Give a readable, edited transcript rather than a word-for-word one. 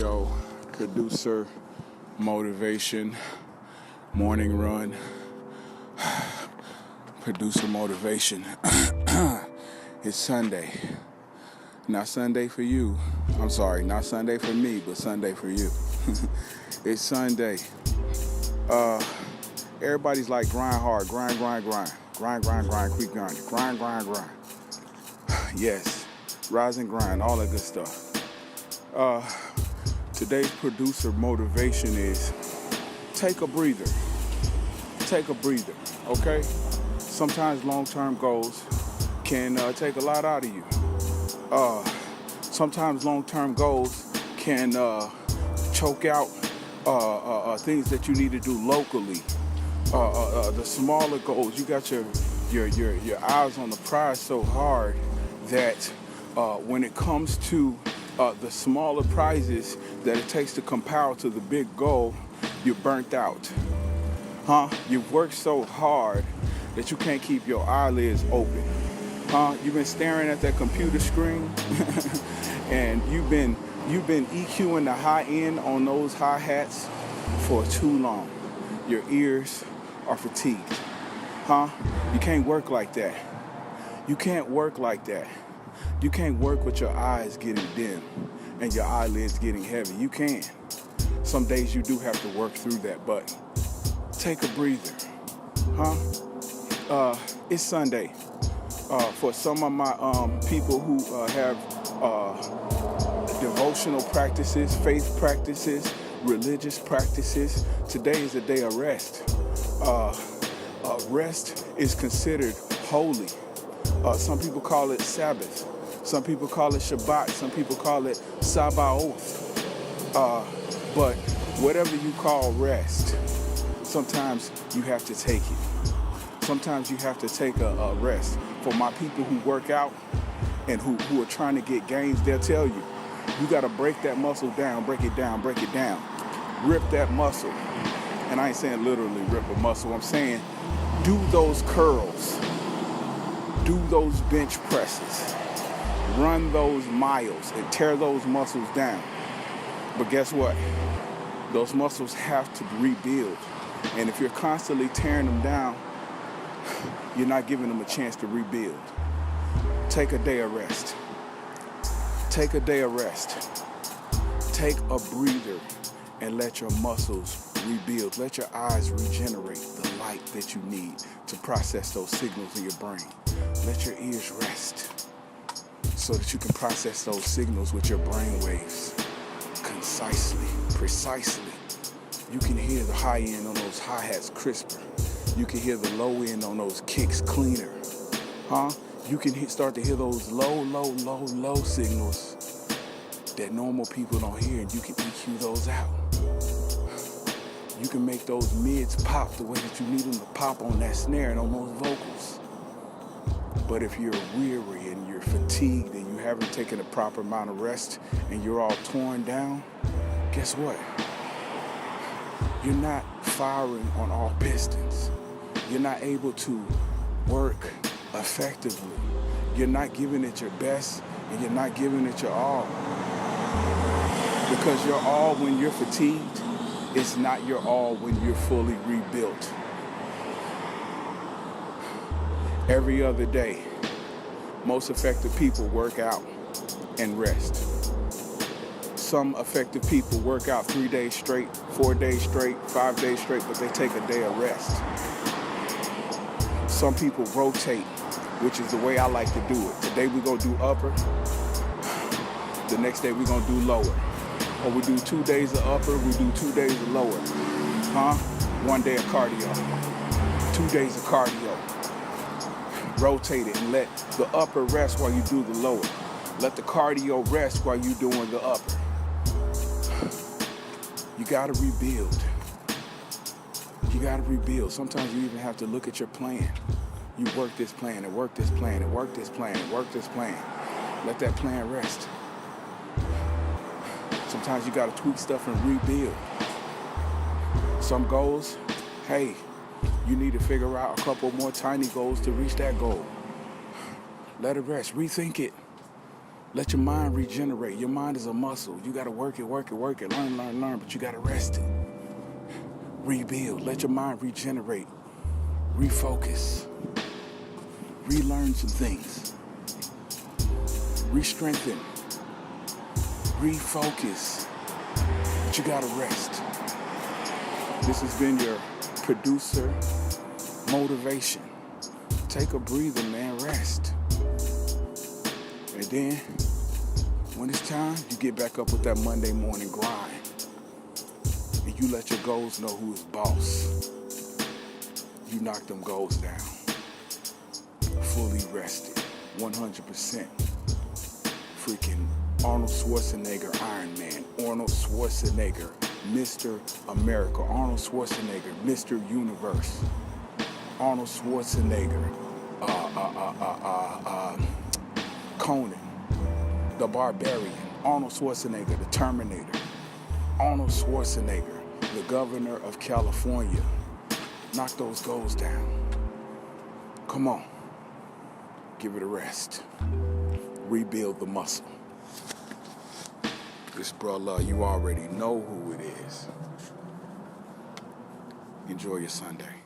Yo, producer, motivation, morning run, producer motivation. It's Sunday. Not Sunday for you. I'm sorry, not Sunday for me, but Sunday for you. It's Sunday. Everybody's like grind hard, grind, keep grind. Yes, rise and grind, all that good stuff. Today's producer motivation is take a breather, okay? Sometimes long-term goals can take a lot out of you. Sometimes long-term goals can choke out things that you need to do locally. The smaller goals, you got your eyes on the prize so hard that when it comes to the smaller prizes that it takes to compile to the big goal, you're burnt out. You've worked so hard that you can't keep your eyelids open. You've been staring at that computer screen and you've been EQing the high end on those hi-hats for too long. Your ears are fatigued. You can't work like that. You can't work like that. You can't work with your eyes getting dim and your eyelids getting heavy. You can. Some days you do have to work through that, but take a breather. It's Sunday. For some of my people who have devotional practices, faith practices, religious practices, today is a day of rest. Rest is considered holy. Some people call it Sabbath. Some people call it Shabbat. Some people call it Sabaoth. But whatever you call rest, sometimes you have to take it. Sometimes you have to take a rest. For my people who work out and who are trying to get gains, they'll tell you, you got to break that muscle down, break it down. Rip that muscle. And I ain't saying literally rip a muscle. I'm saying do those curls. Do those bench presses. Run those miles and tear those muscles down. But guess what? Those muscles have to rebuild. And if you're constantly tearing them down, you're not giving them a chance to rebuild. Take a day of rest. Take a day of rest. Take a breather and let your muscles rebuild. Let your eyes regenerate the light that you need to process those signals in your brain. Let your ears rest so that you can process those signals with your brain waves concisely, precisely. You can hear the high end on those hi-hats crisper. You can hear the low end on those kicks cleaner. You can start to hear those low signals that normal people don't hear, and you can EQ those out. You can make those mids pop the way that you need them to pop on that snare and on those vocals. But if you're weary and you're fatigued and you haven't taken the proper amount of rest and you're all torn down, guess what? You're not firing on all pistons. You're not able to work effectively. You're not giving it your best and you're not giving it your all. Because your all when you're fatigued is not your all when you're fully rebuilt. Every other day, most effective people work out and rest. Some effective people work out 3 days straight, 4 days straight, 5 days straight, but they take a day of rest. Some people rotate, which is the way I like to do it. Today we're gonna do upper, the next day we're gonna do lower. Or we do 2 days of upper, we do 2 days of lower. 1 day of cardio, 2 days of cardio. Rotate it and let the upper rest while you do the lower. Let the cardio rest while you're doing the upper. You gotta rebuild. You gotta rebuild. Sometimes you even have to look at your plan. You work this plan and work this plan and work this plan and work this plan. Let that plan rest. Sometimes you gotta tweak stuff and rebuild. Some goals, hey, you need to figure out a couple more tiny goals to reach that goal. Let it rest. Rethink it. Let your mind regenerate. Your mind is a muscle. You got to work it, learn, but you got to rest it. Rebuild. Let your mind regenerate. Refocus. Relearn some things. Re-strengthen. Refocus. But you got to rest. This has been your producer motivation. Take a breather, man. Rest. And then, when it's time, you get back up with that Monday morning grind. And you let your goals know who is boss. You knock them goals down. Fully rested. 100%. Freaking Arnold Schwarzenegger, Iron Man. Arnold Schwarzenegger, Mr. America. Arnold Schwarzenegger, Mr. Universe. Arnold Schwarzenegger, Conan, the Barbarian. Arnold Schwarzenegger, the Terminator. Arnold Schwarzenegger, the governor of California. Knock those goals down. Come on. Give it a rest. Rebuild the muscle. This brother, you already know who it is. Enjoy your Sunday.